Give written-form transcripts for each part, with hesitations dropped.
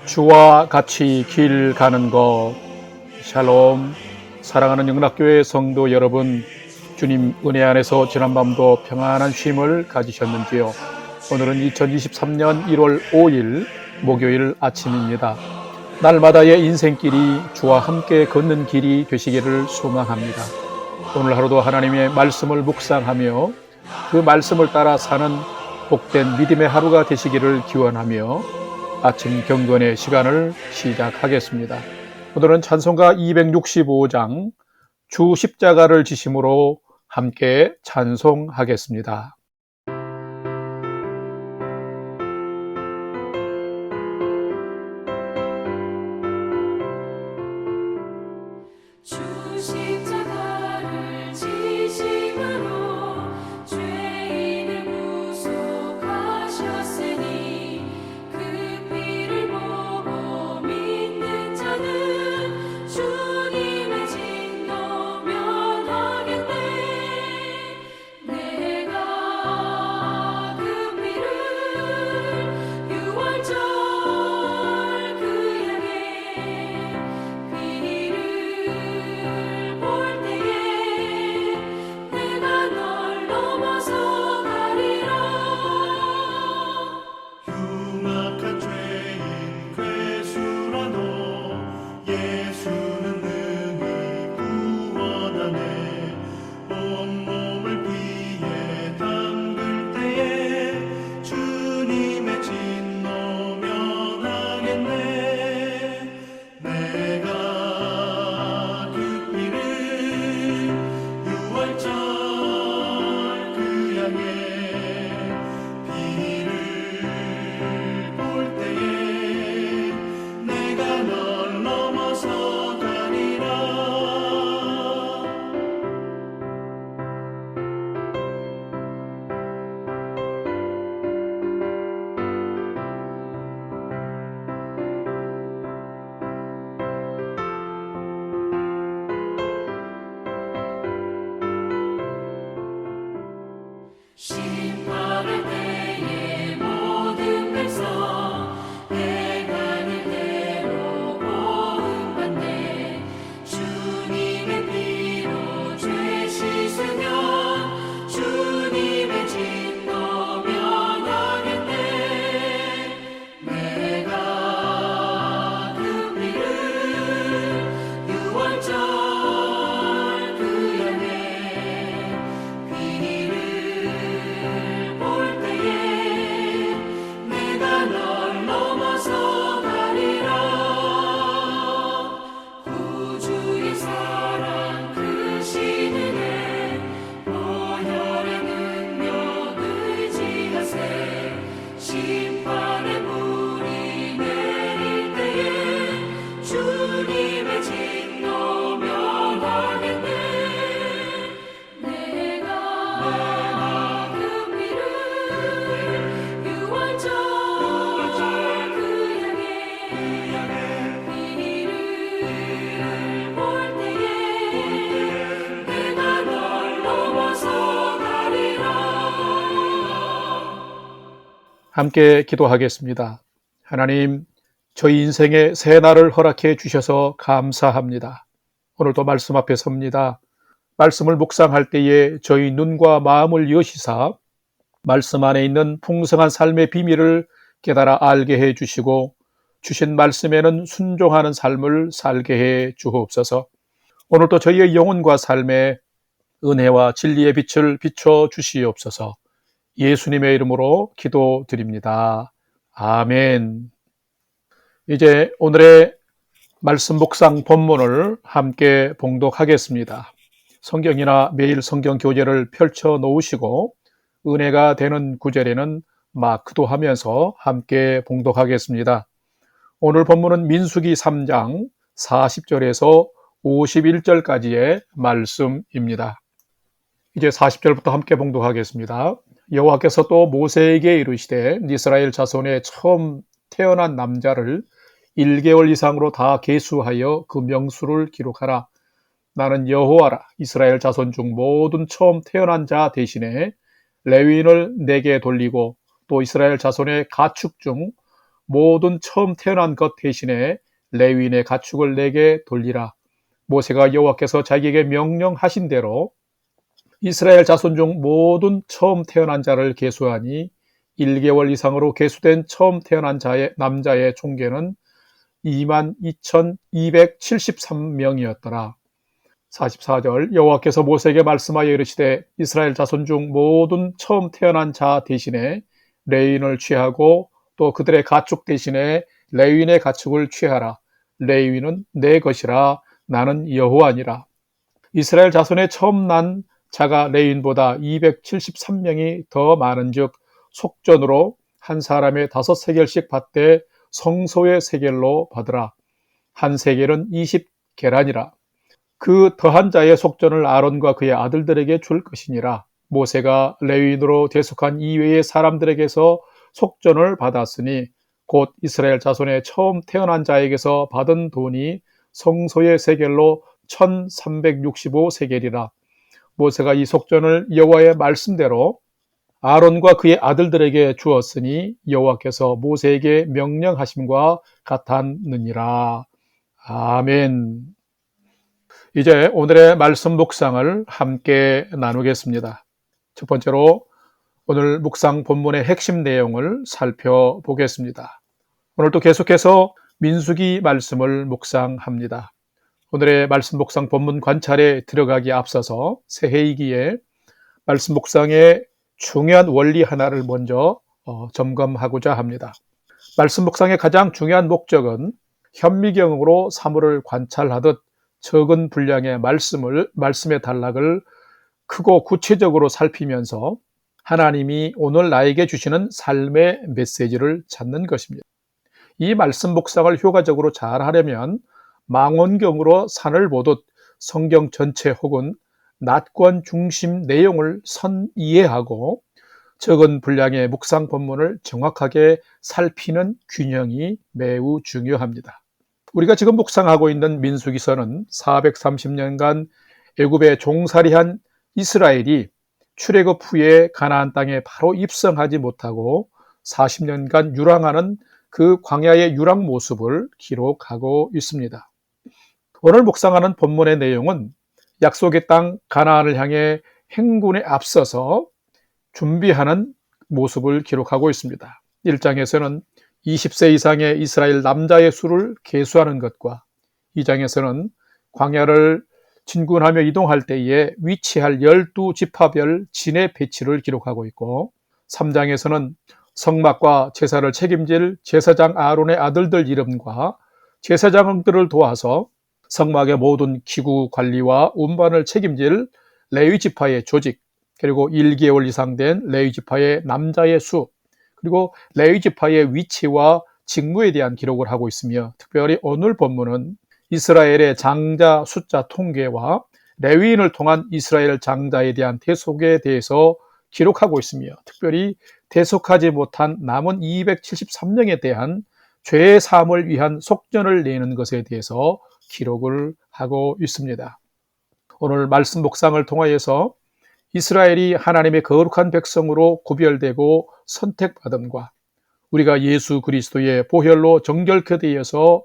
주와 같이 길 가는 것. 샬롬. 사랑하는 영락교회 성도 여러분, 주님 은혜 안에서 지난밤도 평안한 쉼을 가지셨는지요? 오늘은 2023년 1월 5일 목요일 아침입니다. 날마다의 인생길이 주와 함께 걷는 길이 되시기를 소망합니다. 오늘 하루도 하나님의 말씀을 묵상하며 그 말씀을 따라 사는 복된 믿음의 하루가 되시기를 기원하며 아침 경건의 시간을 시작하겠습니다. 오늘은 찬송가 265장 주 십자가를 지심으로 함께 찬송하겠습니다. 주 십자가를 지심으로 죄인을 구속하셨으니 그 피를 보고 믿는 자는 주님의 진노 면하겠네. 내가 그 피를 유월절 그 양의 피를 볼 때에 내가 널 넘어서 가리라. 흉악한 죄인 괴수라도 예수는 능히 구원하네. 온몸을 피에 담글 때에 주님의 진노 면하겠네. 내가 그 피를 유월절 그 양의 피를 볼 때에 내가 널 넘어서 가리라. 심판할 때에 모든 백성 행하는 대로 보응받네. 주님의 피로 죄 씻으면 주님의 진노 면하겠네. 내가 그 피를 유월절 그 양의 피를 볼 때에 내가 널 넘어서 가리라. 구주의 사랑 크신 은혜 보혈의 능력 의지하세. 심판의 불이 내릴 때에 주님의 진노 면하겠네. 내가 그 피를 유월절 그 양의 피를 볼 때에 내가 널 넘어서 가리라. 함께 기도하겠습니다. 하나님, 저희 인생의 새 날을 허락해 주셔서 감사합니다. 오늘도 말씀 앞에 섭니다. 말씀을 묵상할 때에 저희 눈과 마음을 여시사 말씀 안에 있는 풍성한 삶의 비밀을 깨달아 알게 해 주시고 주신 말씀에는 순종하는 삶을 살게 해 주옵소서. 오늘도 저희의 영혼과 삶에 은혜와 진리의 빛을 비춰 주시옵소서. 예수님의 이름으로 기도드립니다. 아멘. 이제 오늘의 말씀 묵상 본문을 함께 봉독하겠습니다. 성경이나 매일 성경 교재를 펼쳐 놓으시고 은혜가 되는 구절에는 마크도 하면서 함께 봉독하겠습니다. 오늘 본문은 민수기 3장 40절에서 51절까지의 말씀입니다. 이제 40절부터 함께 봉독하겠습니다. 여호와께서 또 모세에게 이르시되 이스라엘 자손의 처음 태어난 남자를 1개월 이상으로 다 계수하여 그 명수를 기록하라. 나는 여호와라. 이스라엘 자손 중 모든 처음 태어난 자 대신에 레위인을 내게 돌리고 또 이스라엘 자손의 가축 중 모든 처음 태어난 것 대신에 레위인의 가축을 내게 돌리라. 모세가 여호와께서 자기에게 명령하신 대로 이스라엘 자손 중 모든 처음 태어난 자를 계수하니 1개월 이상으로 계수된 처음 태어난 자의 남자의 총계는 22,273명이었더라. 44절 여호와께서 모세에게 말씀하여 이르시되 이스라엘 자손 중 모든 처음 태어난 자 대신에 레위인을 취하고 또 그들의 가축 대신에 레위인의 가축을 취하라. 레위인은 내 것이라. 나는 여호와니라. 이스라엘 자손의 처음 난 자가 레위인보다 273명이 더 많은즉 속전으로 한 사람의 5세겔씩 받되 성소의 세겔로 받으라. 한 세겔은 20계란이라. 그 더한 자의 속전을 아론과 그의 아들들에게 줄 것이니라. 모세가 레위인으로 대속한 이외의 사람들에게서 속전을 받았으니 곧 이스라엘 자손의 처음 태어난 자에게서 받은 돈이 성소의 세겔로 1365세겔이라. 모세가 이 속전을 여호와의 말씀대로 아론과 그의 아들들에게 주었으니 여호와께서 모세에게 명령하심과 같았느니라. 아멘. 이제 오늘의 말씀 묵상을 함께 나누겠습니다. 첫 번째로 오늘 묵상 본문의 핵심 내용을 살펴보겠습니다. 오늘도 계속해서 민수기 말씀을 묵상합니다. 오늘의 말씀 묵상 본문 관찰에 들어가기 앞서서 새해이기에 말씀 묵상의 중요한 원리 하나를 먼저 점검하고자 합니다. 말씀 묵상의 가장 중요한 목적은 현미경으로 사물을 관찰하듯 적은 분량의 말씀의 단락을 크고 구체적으로 살피면서 하나님이 오늘 나에게 주시는 삶의 메시지를 찾는 것입니다. 이 말씀 묵상을 효과적으로 잘 하려면 망원경으로 산을 보듯 성경 전체 혹은 낫권 중심 내용을 이해하고 적은 분량의 묵상 본문을 정확하게 살피는 균형이 매우 중요합니다. 우리가 지금 묵상하고 있는 민수기서는 430년간 애굽에 종살이한 이스라엘이 출애굽 후에 가나안 땅에 바로 입성하지 못하고 40년간 유랑하는 그 광야의 유랑 모습을 기록하고 있습니다. 오늘 묵상하는 본문의 내용은 약속의 땅 가나안을 향해 행군에 앞서서 준비하는 모습을 기록하고 있습니다. 1장에서는 20세 이상의 이스라엘 남자의 수를 계수하는 것과 2장에서는 광야를 진군하며 이동할 때에 위치할 12지파별 진의 배치를 기록하고 있고 3장에서는 성막과 제사를 책임질 제사장 아론의 아들들 이름과 제사장들을 도와서 성막의 모든 기구 관리와 운반을 책임질 레위 지파의 조직, 그리고 1개월 이상 된 레위 지파의 남자의 수, 그리고 레위 지파의 위치와 직무에 대한 기록을 하고 있으며 특별히 오늘 본문은 이스라엘의 장자 숫자 통계와 레위인을 통한 이스라엘 장자에 대한 대속에 대해서 기록하고 있으며 특별히 대속하지 못한 남은 273명에 대한 죄 사함을 위한 속전을 내는 것에 대해서 기록을 하고 있습니다. 오늘 말씀 묵상을 통하여서 이스라엘이 하나님의 거룩한 백성으로 구별되고 선택받음과 우리가 예수 그리스도의 보혈로 정결케 되어서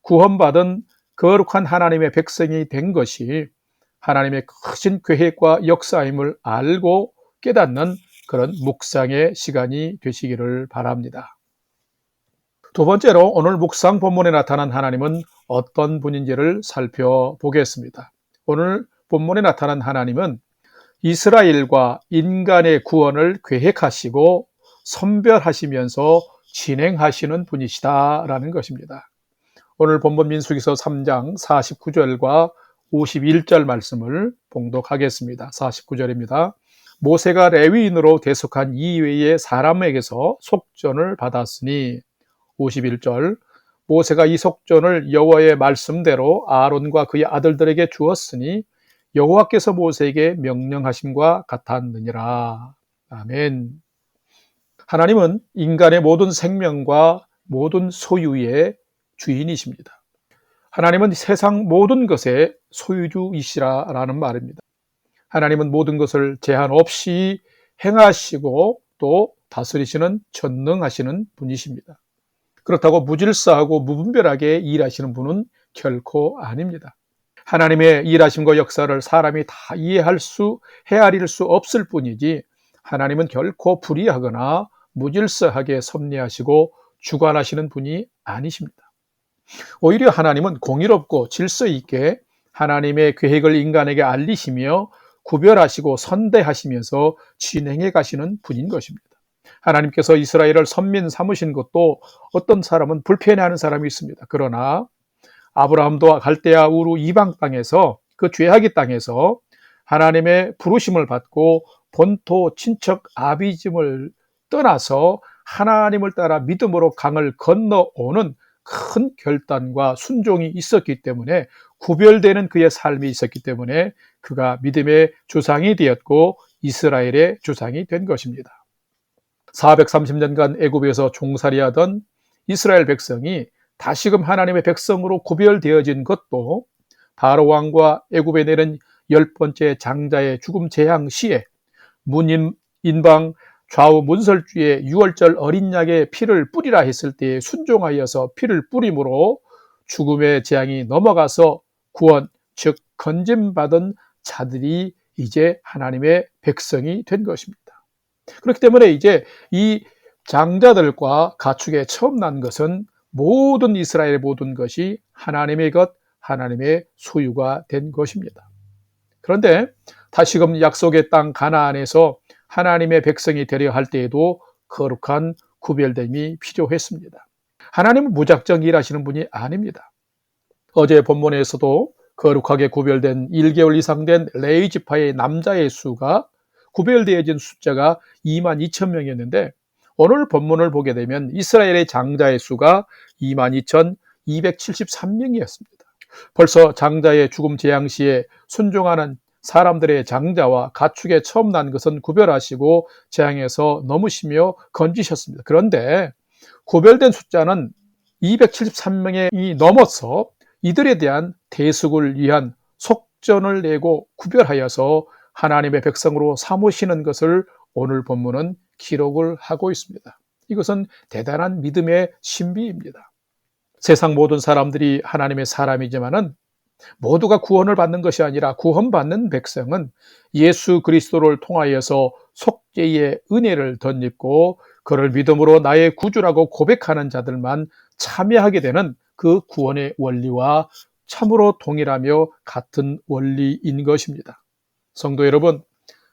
구원받은 거룩한 하나님의 백성이 된 것이 하나님의 크신 계획과 역사임을 알고 깨닫는 그런 묵상의 시간이 되시기를 바랍니다. 두 번째로 오늘 묵상 본문에 나타난 하나님은 어떤 분인지를 살펴보겠습니다. 오늘 본문에 나타난 하나님은 이스라엘과 인간의 구원을 계획하시고 선별하시면서 진행하시는 분이시다라는 것입니다. 오늘 본문 민수기서 3장 49절과 51절 말씀을 봉독하겠습니다. 49절입니다. 모세가 레위인으로 대속한 이외의 사람에게서 속전을 받았으니 51절 모세가 이 속전을 여호와의 말씀대로 아론과 그의 아들들에게 주었으니 여호와께서 모세에게 명령하심과 같았느니라. 아멘. 하나님은 인간의 모든 생명과 모든 소유의 주인이십니다. 하나님은 세상 모든 것의 소유주이시라는 말입니다. 하나님은 모든 것을 제한 없이 행하시고 또 다스리시는 전능하시는 분이십니다. 그렇다고 무질서하고 무분별하게 일하시는 분은 결코 아닙니다. 하나님의 일하심과 역사를 사람이 다 헤아릴 수 없을 뿐이지 하나님은 결코 불의하거나 무질서하게 섭리하시고 주관하시는 분이 아니십니다. 오히려 하나님은 공의롭고 질서 있게 하나님의 계획을 인간에게 알리시며 구별하시고 선대하시면서 진행해 가시는 분인 것입니다. 하나님께서 이스라엘을 선민 삼으신 것도 어떤 사람은 불편해하는 사람이 있습니다. 그러나 아브라함도 갈대아 우르 이방 땅에서, 그 죄악의 땅에서 하나님의 부르심을 받고 본토 친척 아비집을 떠나서 하나님을 따라 믿음으로 강을 건너오는 큰 결단과 순종이 있었기 때문에, 구별되는 그의 삶이 있었기 때문에 그가 믿음의 조상이 되었고 이스라엘의 조상이 된 것입니다. 430년간 애굽에서 종살이하던 이스라엘 백성이 다시금 하나님의 백성으로 구별되어진 것도 바로 왕과 애굽에 내린 10번째 장자의 죽음 재앙 시에 인방 좌우 문설주의 6월절 어린 양의 피를 뿌리라 했을 때에 순종하여서 피를 뿌림으로 죽음의 재앙이 넘어가서 구원, 즉 건짐받은 자들이 이제 하나님의 백성이 된 것입니다. 그렇기 때문에 이제 이 장자들과 가축에 처음 난 것은 모든 이스라엘의 모든 것이 하나님의 것, 하나님의 소유가 된 것입니다. 그런데 다시금 약속의 땅 가나안에서 하나님의 백성이 되려 할 때에도 거룩한 구별됨이 필요했습니다. 하나님은 무작정 일하시는 분이 아닙니다. 어제 본문에서도 거룩하게 구별된 1개월 이상 된 레위 지파의 남자의 수가 구별되어진 숫자가 22,000명이었는데 오늘 본문을 보게 되면 이스라엘의 장자의 수가 22,273명이었습니다. 벌써 장자의 죽음 재앙 시에 순종하는 사람들의 장자와 가축에 처음 난 것은 구별하시고 재앙에서 넘으시며 건지셨습니다. 그런데 구별된 숫자는 273명이 넘어서 이들에 대한 대속을 위한 속전을 내고 구별하여서 하나님의 백성으로 삼으시는 것을 오늘 본문은 기록을 하고 있습니다. 이것은 대단한 믿음의 신비입니다. 세상 모든 사람들이 하나님의 사람이지만은 모두가 구원을 받는 것이 아니라 구원받는 백성은 예수 그리스도를 통하여서 속죄의 은혜를 덧입고 그를 믿음으로 나의 구주라고 고백하는 자들만 참여하게 되는 그 구원의 원리와 참으로 동일하며 같은 원리인 것입니다. 성도 여러분,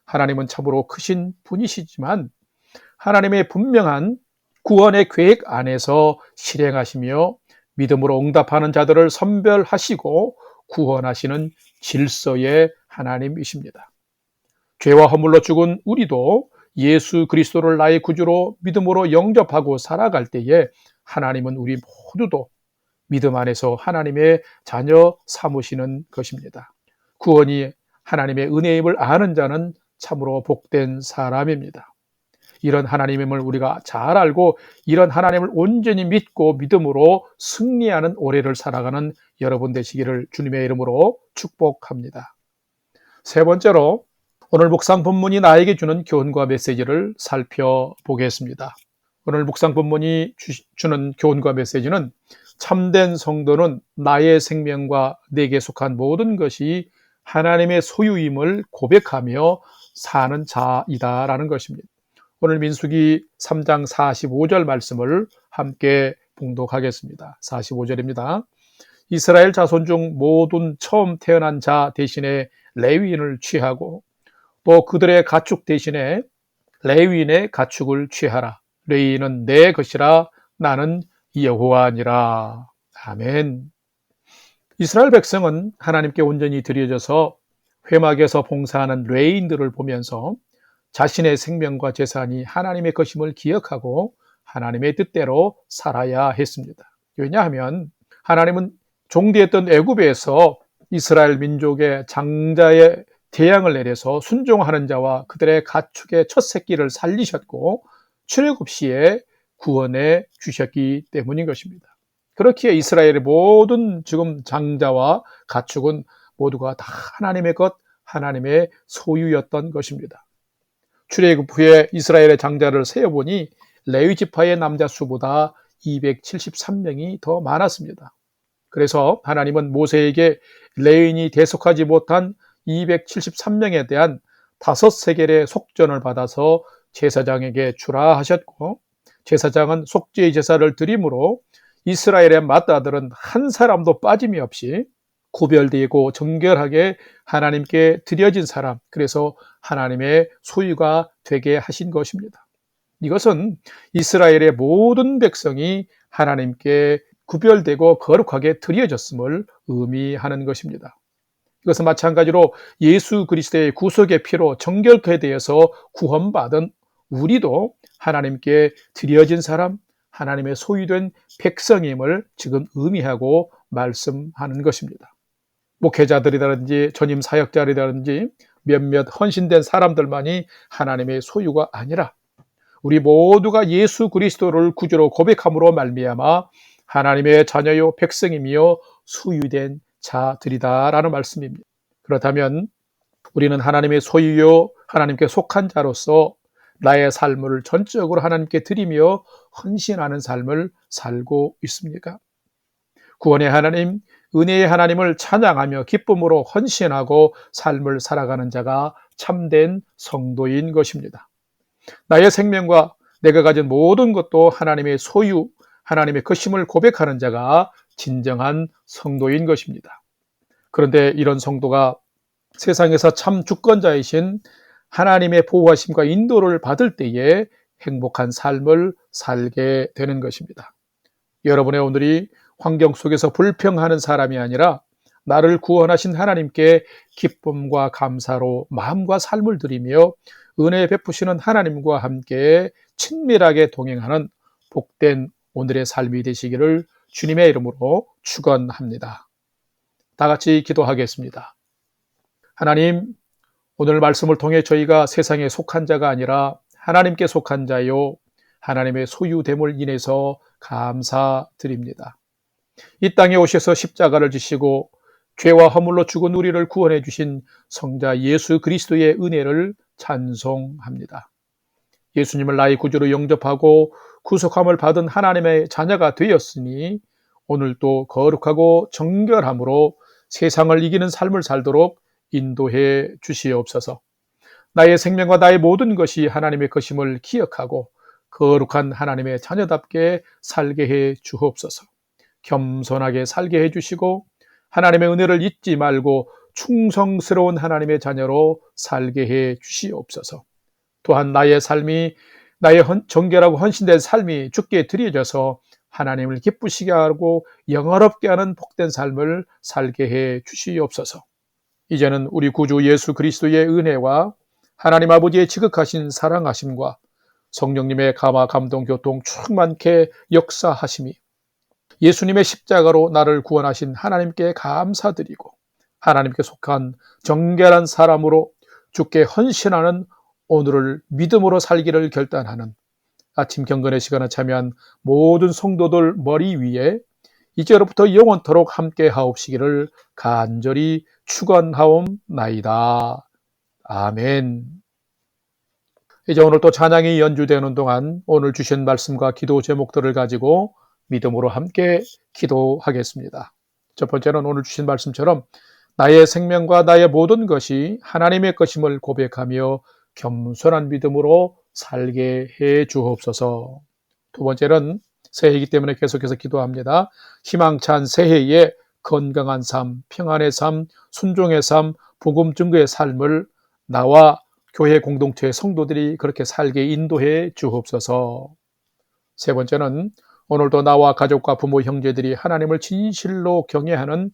하나님은 참으로 크신 분이시지만 하나님의 분명한 구원의 계획 안에서 실행하시며 믿음으로 응답하는 자들을 선별하시고 구원하시는 질서의 하나님이십니다. 죄와 허물로 죽은 우리도 예수 그리스도를 나의 구주로 믿음으로 영접하고 살아갈 때에 하나님은 우리 모두도 믿음 안에서 하나님의 자녀 삼으시는 것입니다. 구원이 하나님의 은혜임을 아는 자는 참으로 복된 사람입니다. 이런 하나님임을 우리가 잘 알고 이런 하나님을 온전히 믿고 믿음으로 승리하는 올해를 살아가는 여러분 되시기를 주님의 이름으로 축복합니다. 세 번째로 오늘 묵상 본문이 나에게 주는 교훈과 메시지를 살펴보겠습니다. 오늘 묵상 본문이 주는 교훈과 메시지는 참된 성도는 나의 생명과 내게 속한 모든 것이 하나님의 소유임을 고백하며 사는 자이다라는 것입니다. 오늘 민수기 3장 45절 말씀을 함께 봉독하겠습니다. 45절입니다. 이스라엘 자손 중 모든 처음 태어난 자 대신에 레위인을 취하고 또 그들의 가축 대신에 레위인의 가축을 취하라. 레위인은 내 것이라 나는 여호와니라. 아멘. 이스라엘 백성은 하나님께 온전히 드려져서 회막에서 봉사하는 레위인들을 보면서 자신의 생명과 재산이 하나님의 것임을 기억하고 하나님의 뜻대로 살아야 했습니다. 왜냐하면 하나님은 종되었던 애굽에서 이스라엘 민족의 장자의 재앙을 내려서 순종하는 자와 그들의 가축의 첫 새끼를 살리셨고 출애굽 시에 구원해 주셨기 때문인 것입니다. 그렇기에 이스라엘의 모든 지금 장자와 가축은 모두가 다 하나님의 것, 하나님의 소유였던 것입니다. 출애굽 후에 이스라엘의 장자를 세어보니 레위 지파의 남자 수보다 273명이 더 많았습니다. 그래서 하나님은 모세에게 레인이 대속하지 못한 273명에 대한 5세겔의 속전을 받아서 제사장에게 주라 하셨고, 제사장은 속죄의 제사를 드림으로 이스라엘의 맏아들은 한 사람도 빠짐이 없이 구별되고 정결하게 하나님께 드려진 사람, 그래서 하나님의 소유가 되게 하신 것입니다. 이것은 이스라엘의 모든 백성이 하나님께 구별되고 거룩하게 드려졌음을 의미하는 것입니다. 이것은 마찬가지로 예수 그리스도의 구속의 피로 정결케 되어서 구원받은 우리도 하나님께 드려진 사람, 하나님의 소유된 백성임을 지금 의미하고 말씀하는 것입니다. 목회자들이라든지 전임 사역자들이라든지 몇몇 헌신된 사람들만이 하나님의 소유가 아니라 우리 모두가 예수 그리스도를 구주로 고백함으로 말미암아 하나님의 자녀요 백성이며 소유된 자들이다라는 말씀입니다. 그렇다면 우리는 하나님의 소유요 하나님께 속한 자로서 나의 삶을 전적으로 하나님께 드리며 헌신하는 삶을 살고 있습니까? 구원의 하나님, 은혜의 하나님을 찬양하며 기쁨으로 헌신하고 삶을 살아가는 자가 참된 성도인 것입니다. 나의 생명과 내가 가진 모든 것도 하나님의 소유, 하나님의 것임을 고백하는 자가 진정한 성도인 것입니다. 그런데 이런 성도가 세상에서 참 주권자이신 하나님의 보호하심과 인도를 받을 때에 행복한 삶을 살게 되는 것입니다. 여러분의 오늘이 환경 속에서 불평하는 사람이 아니라 나를 구원하신 하나님께 기쁨과 감사로 마음과 삶을 드리며 은혜 베푸시는 하나님과 함께 친밀하게 동행하는 복된 오늘의 삶이 되시기를 주님의 이름으로 축원합니다. 다 같이 기도하겠습니다. 하나님, 오늘 말씀을 통해 저희가 세상에 속한 자가 아니라 하나님께 속한 자요 하나님의 소유됨을 인해서 감사드립니다. 이 땅에 오셔서 십자가를 지시고 죄와 허물로 죽은 우리를 구원해 주신 성자 예수 그리스도의 은혜를 찬송합니다. 예수님을 나의 구주로 영접하고 구속함을 받은 하나님의 자녀가 되었으니 오늘도 거룩하고 정결함으로 세상을 이기는 삶을 살도록 인도해 주시옵소서. 나의 생명과 나의 모든 것이 하나님의 것임을 기억하고 거룩한 하나님의 자녀답게 살게 해 주옵소서. 겸손하게 살게 해 주시고 하나님의 은혜를 잊지 말고 충성스러운 하나님의 자녀로 살게 해 주시옵소서. 또한 나의 삶이 나의 정결하고 헌신된 삶이 주께 드려져서 하나님을 기쁘시게 하고 영화롭게 하는 복된 삶을 살게 해 주시옵소서. 이제는 우리 구주 예수 그리스도의 은혜와 하나님 아버지의 지극하신 사랑하심과 성령님의 감화 감동 교통 충만케 역사하심이 예수님의 십자가로 나를 구원하신 하나님께 감사드리고 하나님께 속한 정결한 사람으로 주께 헌신하는 오늘을 믿음으로 살기를 결단하는 아침 경건의 시간에 참여한 모든 성도들 머리 위에 이제로부터 영원토록 함께 하옵시기를 간절히 축원하옵나이다. 아멘. 이제 오늘 또 찬양이 연주되는 동안 오늘 주신 말씀과 기도 제목들을 가지고 믿음으로 함께 기도하겠습니다. 첫 번째는 오늘 주신 말씀처럼 나의 생명과 나의 모든 것이 하나님의 것임을 고백하며 겸손한 믿음으로 살게 해 주옵소서. 두 번째는 새해이기 때문에 계속해서 기도합니다. 희망찬 새해에 건강한 삶, 평안의 삶, 순종의 삶, 복음 증거의 삶을 나와 교회 공동체의 성도들이 그렇게 살게 인도해 주옵소서. 세 번째는 오늘도 나와 가족과 부모, 형제들이 하나님을 진실로 경외하는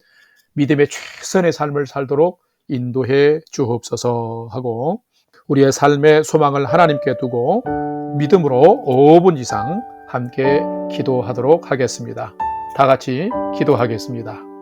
믿음의 최선의 삶을 살도록 인도해 주옵소서 하고 우리의 삶의 소망을 하나님께 두고 믿음으로 5분 이상 함께 기도하도록 하겠습니다. 다 같이 기도하겠습니다.